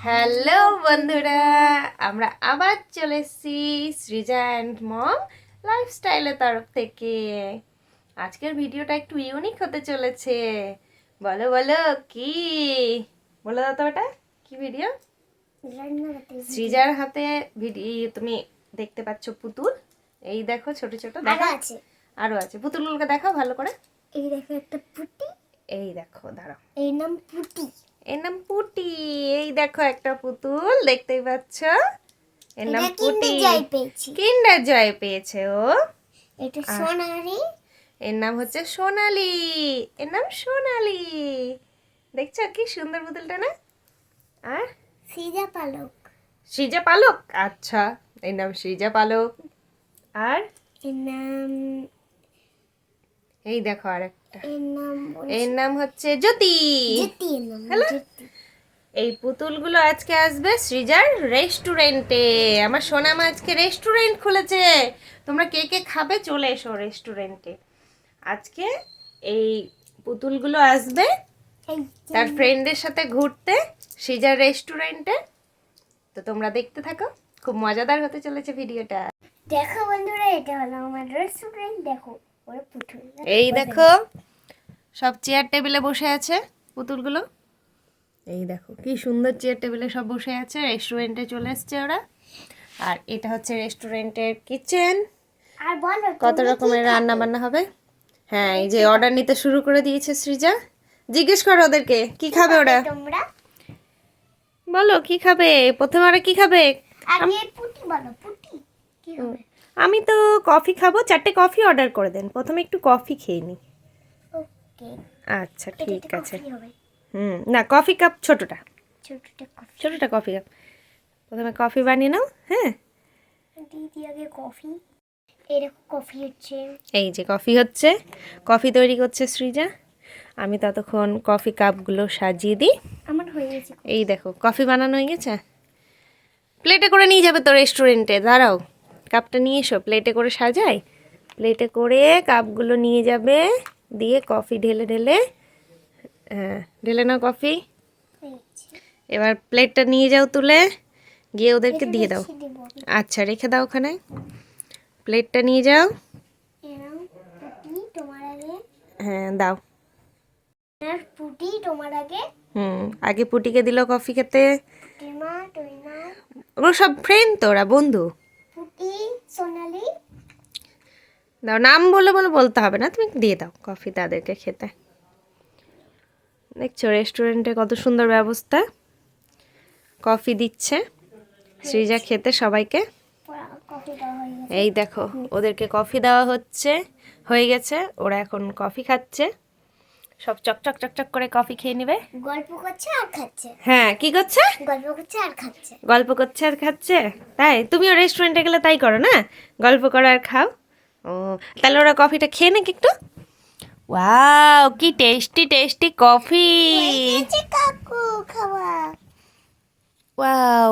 Hello বন্ধুরা, আমরা আবার চলে এসেছি সৃজা অ্যান্ড মম লাইফস্টাইলের তরফ থেকে। আজকের ভিডিওটা একটু ইউনিক হতে চলেছে। বলো বলো কি বলো দাও তো, ওটা কি ভিডিও? সৃজার হাতে ভিডিও তুমি দেখতে পাচ্ছ পুতুল। এই দেখো ছোট ছোট, দেখা আছে আরো আছে। পুতুলগুলোকে দেখাও ভালো করে। এই দেখো একটা পুটি, এই দেখো, দাঁড়াও, এর নাম পুটি। এর নাম পুটি। এই দেখো একটা পুতুল, দেখতেই পাচ্ছ, এর নাম পুটি। কিন্ডার জয় পেয়েছে ও। এটা সোনালি, এর নাম হচ্ছে সোনালি। এর নাম সোনালি। দেখছো কি সুন্দর পুতুলটা না? আর সৃজা পালক, সৃজা পালক, আচ্ছা, এর নাম সৃজা পালক। আর এর নাম, এই দেখো আরেকটা, এর এর নাম হচ্ছে জ্যোতি। জ্যোতি, এর নাম হ্যালো। জ্যোতি। এই পুতুলগুলো আজকে আসবে সৃজার রেস্টুরেন্টে। আমার সোনামা আজকে রেস্টুরেন্ট খুলেছে। তোমরা কে কে খাবে চলে এসো রেস্টুরেন্টে। আজকে এই পুতুলগুলো আসবে তার ফ্রেন্ডের সাথে ঘুরতে সৃজার রেস্টুরেন্টে। তো তোমরা দেখতে থাকো, খুব মজাদার হতে চলেছে ভিডিওটা। দেখো বন্ধুরা, এটা হলো আমার রেস্টুরেন্ট। দেখো ওরা পুতুল, এই দেখো সব চেয়ার টেবিলে বসে আছে পুতুলগুলো। এই দেখো কি সুন্দর চেয়ার টেবিলে সব বসে আছে। রেস্টুরেন্টে চলে এসছে ওরা। আর এটা হচ্ছে রেস্টুরেন্টের কিচেন। আর বলো কত রকমের রান্না বান্না হবে। হ্যাঁ, এই যে অর্ডার নিতে শুরু করে দিয়েছে সৃজা। জিজ্ঞেস করো ওদেরকে কি খাবে ওরা। তোমরা বলো কি খাবে, প্রথমে ওরা কি খাবে। আগে পুটি বলো, পুটি কি হবে? আমি তো কফি খাবো, 4টে কফি অর্ডার করে দেন। প্রথমে একটু কফি খেয়ে নি। ওকে, আচ্ছা ঠিক আছে। হবে না, কফি কাপ ছোটটা, ছোটটা কফি। ছোটটা কফি কাপ। প্রথমে কফি বানিয়ে নাও। হ্যাঁ, দিদি আগে কফি। এরকম কফি হচ্ছে, এই যে কফি হচ্ছে, কফি তৈরি করছে সৃজা। আমি ততক্ষণ কফি কাপগুলো সাজিয়ে দিই। আমার হয়ে গেছে। এই দেখো কফি বানানো হয়ে গেছে। প্লেটে করে নিয়ে যাবে তো রেস্টুরেন্টে। দাঁড়াও, কাপটা নিয়ে এসো, প্লেটে করে সাজাই। প্লেটে করে কাপগুলো নিয়ে যাবে, দিয়ে কফি ঢেলে ঢেলে, হ্যাঁ ঢেলে নাও কফি। এবার প্লেটটা নিয়ে যাও তুলে, গিয়ে ওদেরকে দিয়ে দাও। আচ্ছা রেখে দাও ওখানে। প্লেটটা নিয়ে যাও। তোমার আগে, হ্যাঁ দাও। পুটি তোমার আগে। আগে পুটিকে দিল কফি খেতে। টিমা, টইনা, ওরা সব ফ্রেন্ড তো, ওরা বন্ধু। পুটি, সোনালি। দাও, নাম বলে বলে বলতে হবে না, তুমি দিয়ে দাও কফি তাদেরকে খেতে। দেখছো রেস্টুরেন্টে কত সুন্দর ব্যবস্থা। কফি দিচ্ছে সৃজা খেতে সবাইকে। কফি দেওয়া হয়ে গেছে। এই দেখো ওদেরকে কফি দেওয়া হচ্ছে, হয়ে গেছে। ওরা এখন কফি খাচ্ছে, সব চকচক চকচক করে কফি খেয়ে নেবে। গল্প করছে আর খাচ্ছে। হ্যাঁ, কি করছে? গল্প করছে আর খাচ্ছে। গল্প করছে আর খাচ্ছে। তাই তুমিও রেস্টুরেন্টে গেলে তাই করো না, গল্প করো আর খাও। ও, তাহলে ওরা কফিটা খেয়ে নাকি একটু। ওয়াও, কি টেস্টি টেস্টি কফি। কাকু খাওয়া। ওয়াও,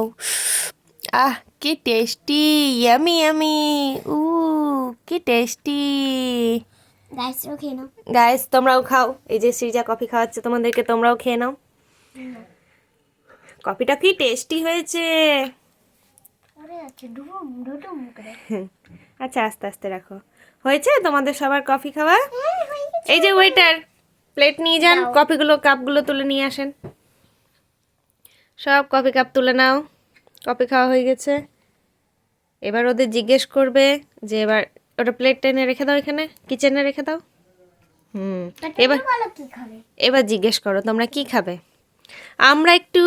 আহ কি টেস্টি, ইয়ামি ইয়ামি। উ কি টেস্টি। গাইসও খেয়ে নাও। গাইস তোমরাও খাও। এই যে সৃজা কফি খাওয়াচ্ছে তোমাদেরকে, তোমরাও খেয়ে নাও। কফিটা কি টেস্টি হয়েছে। আরে আচ্ছা, ডুবুম ডুডুম করে। আচ্ছা আস্তে আস্তে রাখো। হয়েছে তোমাদের সবার কফি খাওয়া? এই যে ওয়েটার, প্লেট নিয়ে যান, কফিগুলো কাপগুলো তুলে নিয়ে আসেন। সব কফি কাপ তুলে নাও। কফি খাওয়া হয়ে গেছে। এবার ওদের জিজ্ঞেস করবে যে এবার ওটা প্লেট টেনে রেখে দাও, এখানে কিচেনে রেখে দাও। এবার বলো কি খাবে? এবার জিজ্ঞেস করো তোমরা কি খাবে। আমরা একটু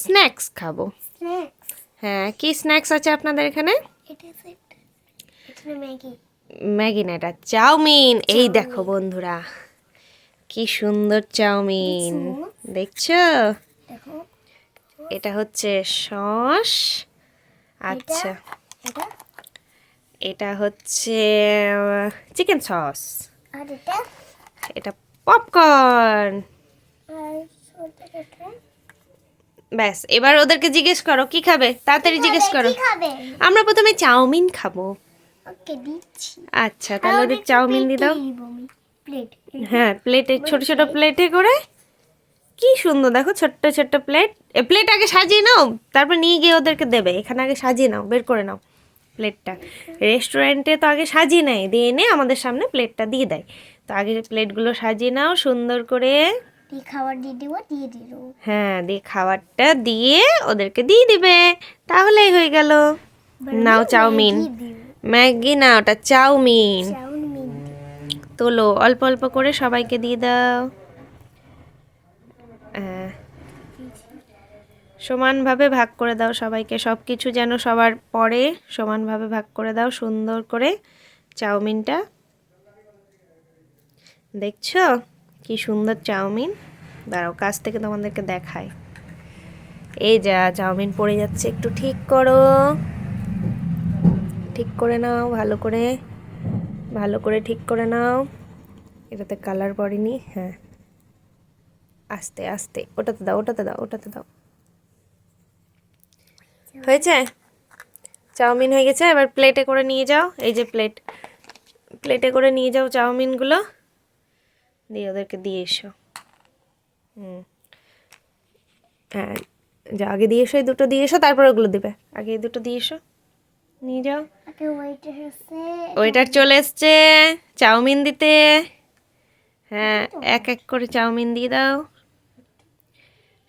স্ন্যাক্স খাবো। স্ন্যাক্স? হ্যাঁ, কি স্ন্যাক্স আছে আপনাদের এখানে? এটা ম্যাগি। ম্যাগি না, এটা চাউমিন। এই দেখো বন্ধুরা, কি সুন্দর চাউমিন দেখছো। দেখো এটা হচ্ছে সস। আচ্ছা, এটা হচ্ছে চিকেন সস। আর এটা, এটা পপকর্ন। আর ব্যাস, এবার ওদেরকে জিজ্ঞেস করো কি খাবে, তাড়াতাড়ি জিজ্ঞেস করো। কি খাবে? আমরা প্রথমে চাউমিন খাবো। ওকে দিচ্ছি। আচ্ছা তাহলে ওদের চাউমিন দিয়ে দাও। প্লেট। হ্যাঁ, প্লেটে ছোট ছোট প্লেটে করে কি সুন্দর দেখো, ছোট্ট ছোট্ট প্লেট। প্লেট আগে সাজিয়ে নাও, তারপর নিয়ে গিয়ে ওদেরকে দেবে। এখানে আগে সাজিয়ে নাও, বের করে নাও প্লেটটা। রেস্টুরেন্টে তো আগে সাজিয়ে নেয়, দিয়ে এনে আমাদের সামনে প্লেটটা দিয়ে দেয়। তো আগে প্লেটগুলো সাজিয়ে নাও সুন্দর করে। খাবার দিয়ে দেবো, দিয়ে দিল। হ্যাঁ, দিয়ে খাবারটা দিয়ে ওদেরকে দিয়ে দিবে, তাহলেই হয়ে গেল। নাও চাউমিন। ম্যাগি না, ওটা চাউমিন। তোলো, অল্প অল্প করে সবাইকে দিয়ে দাও। হ্যাঁ, সমানভাবে ভাগ করে দাও সবাইকে, সব কিছু যেন সবার পরে সমানভাবে ভাগ করে দাও সুন্দর করে চাউমিনটা। দেখছো কি সুন্দর চাউমিন? দাঁড়াও, কাছ থেকে তোমাদেরকে দেখায়। এই যা চাউমিন পড়ে যাচ্ছে, একটু ঠিক করো, ঠিক করে নাও ভালো করে, ভালো করে ঠিক করে নাও। এটাতে কালার পড়েনি। হ্যাঁ, আস্তে আস্তে, ওটাতে দাও, ওটাতে দাও, ওটাতে দাও। হয়েছে? চাউমিন হয়ে গেছে। এবার প্লেটে করে নিয়ে যাও, এই যে প্লেট, প্লেটে করে নিয়ে যাও চাউমিনগুলো, দিয়ে ওদেরকে দিয়ে এসো। হ্যাঁ, যা আগে দিয়ে এসো, এই দুটো দিয়ে এসো, তারপর ওগুলো দিবে। আগে এই দুটো দিয়ে এসো, নিয়ে যাও। ওয়েটার চলে এসছে চাউমিন দিতে। হ্যাঁ, এক এক করে চাউমিন দিয়ে দাও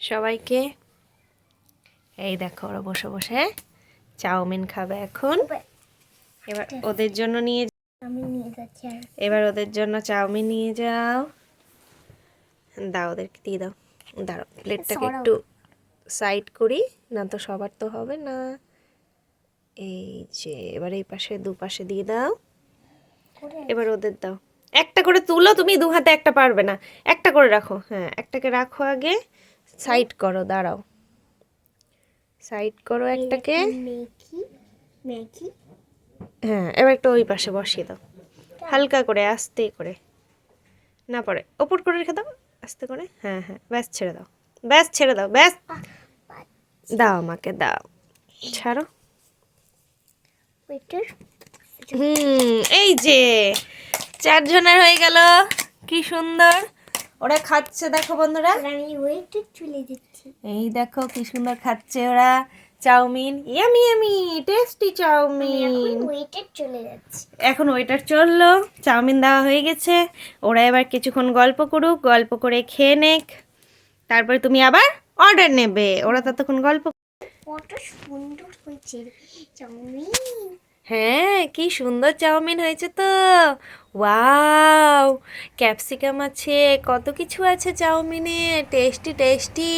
সবাইকে। এই দেখো ওরা বসে বসে চাউমিন খাবে এখন। এবার ওদের জন্য নিয়ে এবার ওদের জন্য চাউমিন নিয়ে যাও, দাও ওদেরকে দিয়ে দাও। দাঁড়াও, প্লেটটাকে একটু সাইড করি, না তো সবার তো হবে না। এই যে এবার এই পাশে দুপাশে দিয়ে দাও। এবার ওদের দাও, একটা করে তুলো, তুমি দু হাতে একটা পারবে না, একটা করে রাখো। হ্যাঁ, একটাকে রাখো আগে, সাইড করো, দাঁড়াও, সাইড করো একটাকে। হ্যাঁ, এবার একটা ওই পাশে বসিয়ে দাও, হালকা করে আস্তে করে, না পরে ওপর করে রেখে দাও আস্তে করে। হ্যাঁ হ্যাঁ, ব্যাস ছেড়ে দাও, ব্যাস ছেড়ে দাও, ব্যাস দাও, আমাকে দাও, ছাড়ো। এই যে 4 জনের হয়ে গেল, কি সুন্দর ওরা খাচ্ছে দেখো বন্ধুরা। আমি ওয়েটে চলে যাচ্ছি। এই দেখো কি সুন্দর খাচ্ছে ওরা chow mein, yummy yummy tasty chow mein. ওয়েটে চলে যাচ্ছি। এখন ওয়েটার চললো, চাউমিন দেওয়া হয়ে গেছে। ওরা এবার কিছুক্ষণ গল্প করুক, গল্প করে খেয়ে নেক, তারপরে তুমি আবার অর্ডার নেবে। ওরা ততক্ষণ গল্প। কত সুন্দর হয়েছে চাউমিন। হ্যাঁ, কি সুন্দর চাউমিন হয়েছে তো। ওয়াও, ক্যাপসিকাম আছে, কত কিছু আছে চাউমিনে, টেস্টি টেস্টি।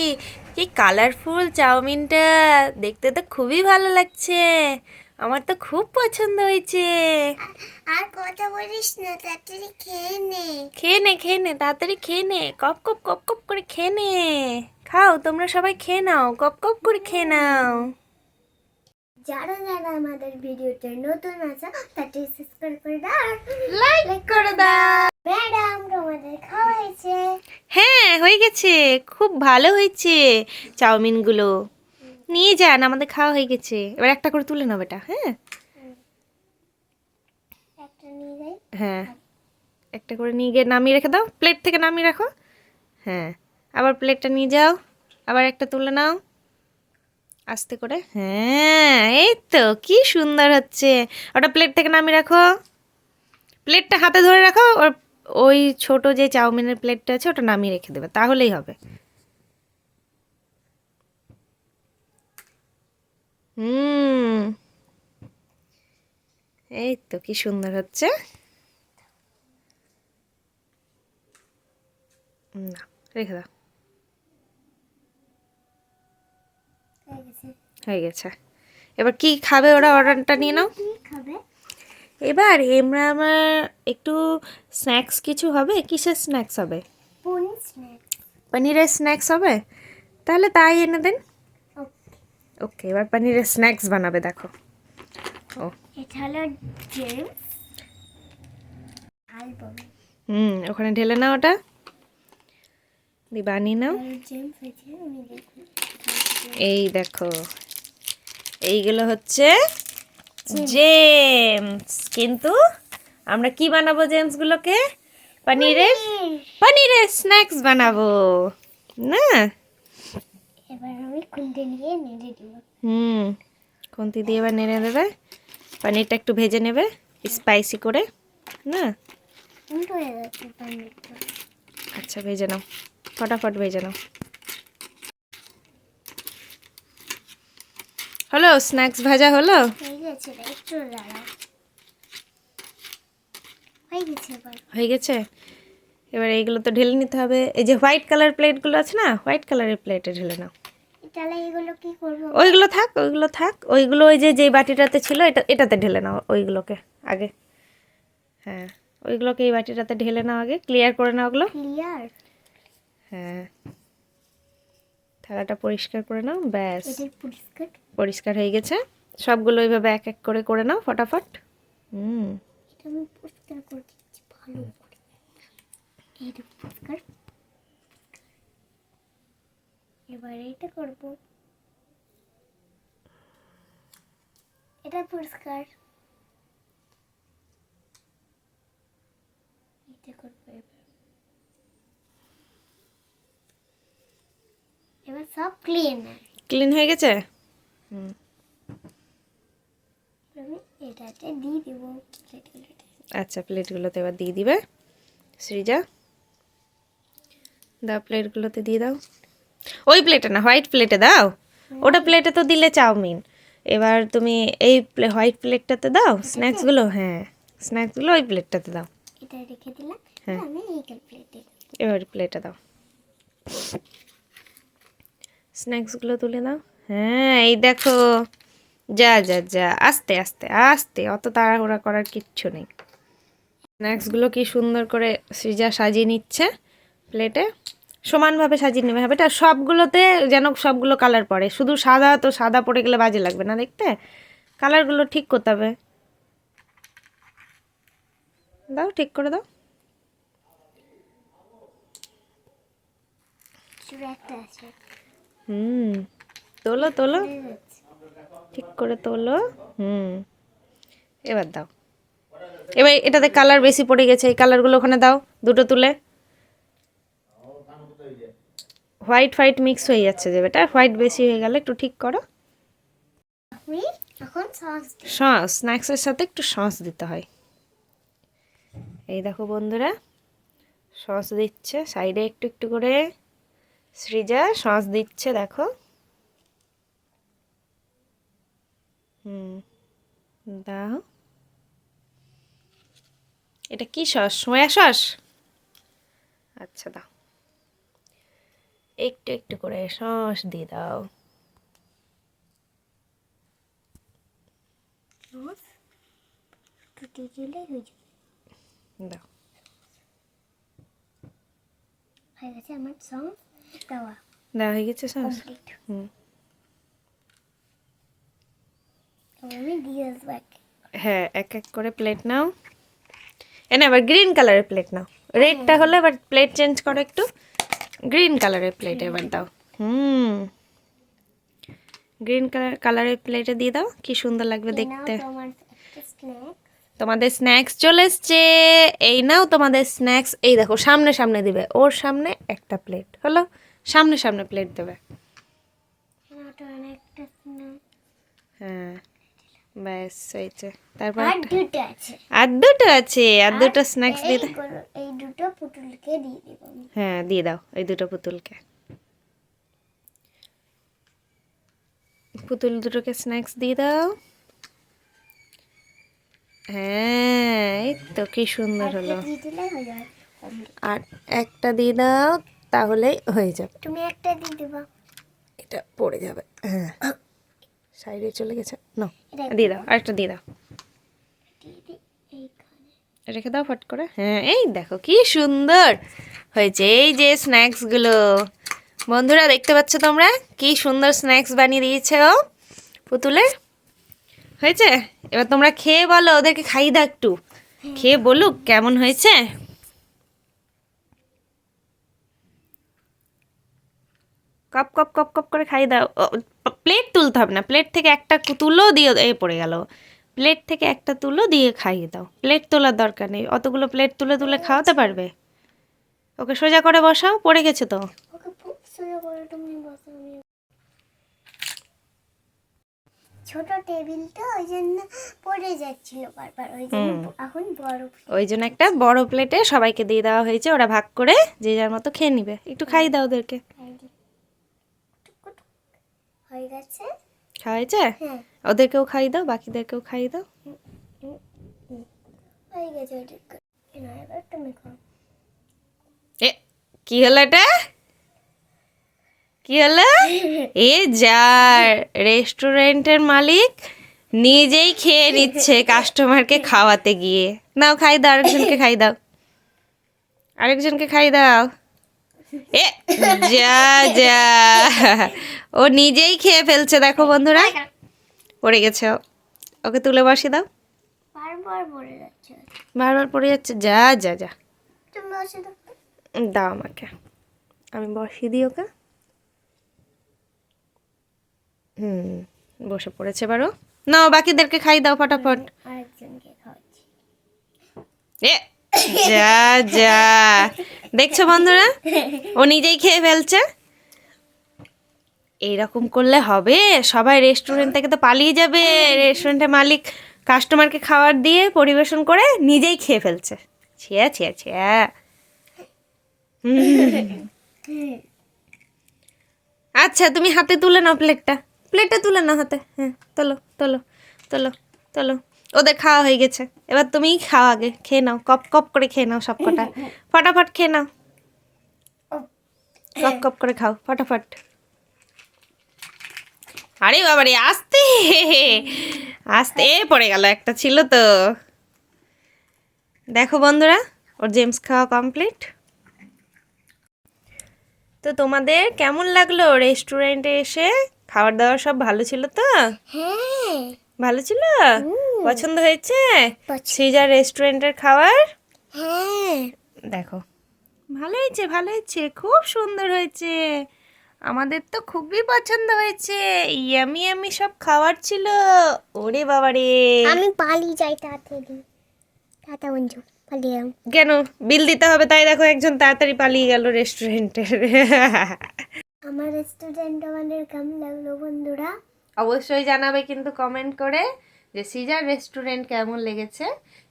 কি কালারফুল চাউমিনটা, দেখতে তো খুবই ভালো লাগছে, আমার তো খুব পছন্দ হয়েছে। আর কথা বলিস না, তাড়াতাড়ি খেয়ে নে। খেয়ে নে, খেয়ে নে, তাড়াতাড়ি খেয়ে নে, কপ কপ কপ কপ করে খেয়ে নে। খাও, তোমরা সবাই খেয়ে নাও, কপ কপ করে খেয়ে নাও। যারা যারা আমাদের ভিডিওতে নতুন আছে তাতে সাবস্ক্রাইব করে দাও, লাইক করে দাও। ম্যাডাম তোমাদের খাওয়া হয়েছে? হ্যাঁ, হয়ে গেছে, খুব ভালো হয়েছে চাউমিনগুলো। নিয়ে যান, আমাদের খাওয়া হয়ে গেছে। এবার একটা করে তুলে নাও বেটা। হ্যাঁ একটা নিয়ে যাই। হ্যাঁ, একটা করে নিয়ে গিয়ে নামিয়ে রেখে দাও, প্লেট থেকে নামিয়ে রাখো। হ্যাঁ, আবার প্লেটটা নিয়ে যাও, আবার একটা তুলে নাও আস্তে করে। হ্যাঁ, এই তো কি সুন্দর হচ্ছে। ওটা প্লেট থেকে নামিয়ে রাখো, প্লেটটা হাতে ধরে রাখো, ওই ছোট যে চাউমিনের প্লেটটা আছে ওটা নামিয়ে রেখে দেবে, তাহলেই হবে। এই তো কি সুন্দর হচ্ছে। না, রেখে দাও, হয়ে গেছে। এবার কি খাবে ওরা, অর্ডারটা নিয়ে নাও। কি খাবে? এবার আমার একটু স্ন্যাক্স কিছু হবে। কিসের স্ন্যাক্স হবে? পনিরের স্ন্যাক্স হবে, তাহলে তাই এনে দেন। ওকে, এবার পনিরের স্ন্যাক্স বানাবে দেখো। ও এটা হলো জেমস অ্যালবাম। ওখানে ঢেলে নাও, ওটা দিয়ে বানিয়ে নাও। জেমস হয়েছে, আমি দেখি। এই দেখো, এইগুলো হচ্ছে জেমস, কিন্তু আমরা কি বানাবো জেমসগুলোকে? পনিরের স্ন্যাক্স বানাবো। না। এবার আমি খুন্তি নিয়ে নেড়ে দিব। খুন্তি দিয়ে এবার নেড়ে দেবে। পনিরটা একটু ভেজে নেবে স্পাইসি করে, না? উল্টো হয়ে যাচ্ছে পনিরটা। আচ্ছা ভেজে নাও, ফটাফট ভেজে নাও। হলো স্ন্যাক্স ভাজা হলো? হয়ে গেছে, একটু দাঁড়াও। হয়ে গেছে এবার। হয়ে গেছে। এবার এইগুলো তো ঢেলে নিতে হবে। এই যে হোয়াইট কালার প্লেটগুলো আছে না, হোয়াইট কালারের প্লেটে ঢেলে নাও। তাহলে এগুলো কি করবো? ওইগুলো থাক, ওইগুলো থাক। ওইগুলো ওই যে যেই বাটিটাতে ছিল এটাতে ঢেলে নাও ওইগুলোকে আগে। হ্যাঁ, ওইগুলোকে এই বাটিটাতে ঢেলে নাও আগে, ক্লিয়ার করে নাও ওগুলো। ক্লিয়ার। হ্যাঁ, থালাটা পরিষ্কার করে নাও, ব্যাস। এটা পরিষ্কার। পরিষ্কার হয়ে গেছে। সবগুলো ওইভাবে এক এক করে করে নাও ফটাফট। এটা আমি পরিষ্কার করে দিচ্ছি ভালো করে। এটা পরিষ্কার। এবার এটা করব। এটা পরিষ্কার। এটা করব এবার। এবার সব ক্লিন। ক্লিন হয়ে গেছে। আমি এটাতে দিয়ে দেবো প্লেটগুলোতে। আচ্ছা, প্লেটগুলোতে এবার দিয়ে দিবে সৃজা। দাও, প্লেটগুলোতে দিয়ে দাও। ওই প্লেটে না, হোয়াইট প্লেটে দাও। ওটা প্লেটে তো দিলে চাউমিন। এবার তুমি এই হোয়াইট প্লেটটাতে দাও স্ন্যাক্সগুলো। হ্যাঁ, স্ন্যাক্সগুলো ওই প্লেটটাতে দাও। এটা রেখে দিলাম। হ্যাঁ, আমি এই প্লেটে এবার প্লেটে দাও, স্ন্যাক্সগুলো তুলে দাও। হ্যাঁ, এই দেখো, যা যা যা, আস্তে আস্তে আস্তে, অত তাড়াহুড়া করার কিচ্ছু নেই। স্ন্যাক্সগুলো কি সুন্দর করে সৃজা সাজিয়ে নিচ্ছে প্লেটে। সমানভাবে সাজিয়ে নেবে হবে, এটা সবগুলোতে যেন সবগুলো কালার পড়ে। শুধু সাদা তো সাদা পড়ে গেলে বাজে লাগবে না দেখতে, কালারগুলো ঠিক করতে হবে। দাও, ঠিক করে দাও। একটা আছে। তোলো তোলো, ঠিক করে তোলো। এবার দাও। এবার এটাতে কালার বেশি পড়ে গেছে, এই কালারগুলো ওখানে দাও দুটো তুলে। হোয়াইট হোয়াইট মিক্স হয়ে যাচ্ছে যে বেটা, হোয়াইট বেশি হয়ে গেলে একটু ঠিক করো। আমি এখন সস, স্ন্যাক্সের সাথে একটু সস দিতে হয়। এই দেখো বন্ধুরা, সস দিচ্ছে সাইডে একটু একটু করে। সৃজা সস দিচ্ছে দেখো। দাও। এটা কি সস? Soya sauce? আচ্ছা দাও, একটু একটু করে সস দিয়ে দাও। দিলে হয়ে যাবে। দাও। হয়ে গেছে আমার সস দেওয়া। দেওয়া হয়ে গেছে সস। কমপ্লিট। আমি দিয়ে আসবো। হ্যাঁ, এক এক করে প্লেট নাও। না, এবার গ্রিন কালারের প্লেট নাও। রেডটা হলে এবার প্লেট চেঞ্জ করো একটু। গ্রিন কালারের প্লেট এবার দাও। গ্রিন কালারের প্লেটে দিয়ে দাও, কি সুন্দর লাগবে দেখতে। তোমাদের স্ন্যাক্স চলে এসছে। এই নাও তোমাদের স্ন্যাক্স। এই দেখো, সামনে সামনে দিবে, ওর সামনে একটা প্লেট হলো, সামনে সামনে প্লেট দেবে। হ্যাঁ, ব্যাস হয়েছে। তারপর আর দুটো আছে। আর দুটো আছে, আর দুটো স্ন্যাক্স দিয়ে দাও। এই দুটো পুতুলকে দিয়ে দেব। হ্যাঁ, দিয়ে দাও এই দুটো পুতুলকে। পুতুল দুটোকে স্ন্যাক্স দিয়ে দাও। হ্যাঁ, এই তো কি সুন্দর হলো। আর একটা দিয়ে দাও, তাহলেই হয়ে যাবে। তুমি একটা দিয়ে দেবা। এটা পড়ে যাবে। হ্যাঁ, সাইডে চলে গেছে। না, দিয়ে দাও, আরেকটা দিয়ে দাও। রেখে দাও ফট করে। হ্যাঁ, এই দেখো কি সুন্দর হয়েছে। এই যে স্ন্যাক্সগুলো বন্ধুরা দেখতে পাচ্ছ তোমরা, কি সুন্দর স্ন্যাক্স বানিয়ে দিয়েছে ও পুতুলের। হয়েছে? এবার তোমরা খেয়ে বলো, ওদেরকে খাইয়ে দাও একটু, খেয়ে বলুক কেমন হয়েছে। কপ কপ কপ কপ করে খাইয়ে দাও। প্লেট তুলতে হবে না, প্লেট থেকে একটা তুলো দিয়ে পড়ে গেল। প্লেট থেকে একটা তুলো দিয়ে খাইয়ে দাও, প্লেট তোলার দরকার নেই। অতগুলো প্লেট তুলে তুলে খাওয়াতে পারবে? ওকে সোজা করে বসাও, পড়ে গেছে তো। সোজা করে তুমি বসো। ছোট টেবিল তো ওই জন্য পড়ে যাচ্ছিল বারবার, ওই জন্য এখন বড়। ওই জন্য একটা বড় প্লেটে সবাইকে দিয়ে দেওয়া হয়েছে, ওরা ভাগ করে যে যার মতো খেয়ে নিবে। একটু খাই দাও ওদেরকে। হয়ে গেছে, খাওয়া হয়েছে? হ্যাঁ ওদেরকেও খাই দাও, বাকিদেরকেও খাই দাও। হয়ে গেছে। এবার তুমি খাও। এ কি হলো এটা? কি হলো? এ যার রেস্টুরেন্টের মালিক নিজেই খেয়ে নিচ্ছে কাস্টমারকে খাওয়াতে গিয়ে। নাও খাই দাও, আরেকজনকে খাই দাও, আরেকজনকে খাই দাও। এ যা যা, ও নিজেই খেয়ে ফেলছে। দেখো বন্ধুরা, পড়ে গেছে ও। ওকে তুলে বসিয়ে দাও। বারবার পড়ে যাচ্ছে। বারবার পড়ে যাচ্ছে। যা যা যা, তুমি বসে দাও। দাও আমাকে, আমি বসিয়ে দিই ওকে। বসে পড়েছে বারো। নাও বাকিদেরকে খাই দাও ফটাফট। আরেকজনকে খাওয়াচ্ছি। এ যা যা, দেখছো বন্ধুরা, ও নিজেই খেয়ে ফেলছে। এইরকম করলে হবে? সবাই রেস্টুরেন্ট থেকে তো পালিয়ে যাবে। রেস্টুরেন্টের মালিক কাস্টমারকে খাবার দিয়ে পরিবেশন করে নিজেই খেয়ে ফেলছে। ছিয়া ছিয়া ছিয়া। আচ্ছা তুমি হাতে তুলে নাও প্লেটটা, প্লেটটা তুলে নাও হাতে। হ্যাঁ তোলো তোলো তোলো তোলো। ওদের খাওয়া হয়ে গেছে, এবার তুমিই খাও। আগে খেয়ে নাও, কপ কপ করে খেয়ে নাও সব কটা, ফটাফট খেয়ে নাও। কপ কপ করে খাও ফটাফট। আরে বাবারে, আস্তে আস্তে, পড়ে গেল, একটা ছিল তো। দেখো বন্ধুরা, ওর জেমস খাওয়া কমপ্লিট। তো তোমাদের কেমন লাগলো রেস্টুরেন্টে এসে? খাবার দাবার সব ভালো ছিল তো? হ্যাঁ ভালো ছিল? পছন্দ হয়েছে পছন্দ। শ্রীজা রেস্টুরেন্টের খাবার? হ্যাঁ দেখো, ভালো হয়েছে, ভালো হয়েছে, খুব সুন্দর হয়েছে। আমাদের তো খুবই পছন্দ হয়েছে। ইয়ামি ইয়ামি সব খাবার ছিল। ওরে বাবা রে, আমি পালিয়ে যাই তাড়াতাড়ি। টাটা বন্ধু, পালিয়ে যাও। কেন? বিল দিতে হবে তাই দেখো একজন তাড়াতাড়ি পালিয়ে গেল রেস্টুরেন্টের। আমার রেস্টুরেন্ট আমাদের কেমন লাগলো বন্ধুরা? অবশ্যই জানাবে কিন্তু কমেন্ট করে যে সিজার রেস্টুরেন্ট কেমন লেগেছে,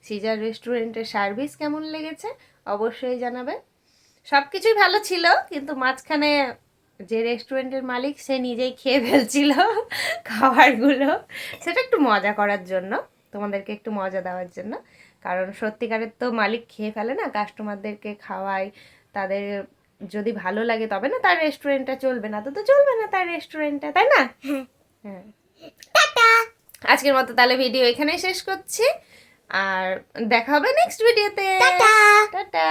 সিজার রেস্টুরেন্টের সার্ভিস কেমন লেগেছে। অবশ্যই জানাবে। সব কিছুই ভালো ছিল, কিন্তু মাঝখানে যে রেস্টুরেন্টের মালিক সে নিজেই খেয়ে ফেলছিল খাবারগুলো। সেটা একটু মজা করার জন্য, তোমাদেরকে একটু মজা দেওয়ার জন্য। কারণ সত্যিকারের তো মালিক খেয়ে ফেলে না, কাস্টমারদেরকে খাওয়ায়। তাদের যদি ভালো লাগে তবে না তার রেস্টুরেন্টটা চলবে, না তো তো চলবে না তার রেস্টুরেন্টটা, তাই না? হ্যাঁ। টাটা। আজকের মতো তাহলে ভিডিও এখানেই শেষ করছি, আর দেখা হবে নেক্সট ভিডিওতে। টাটা। টাটা।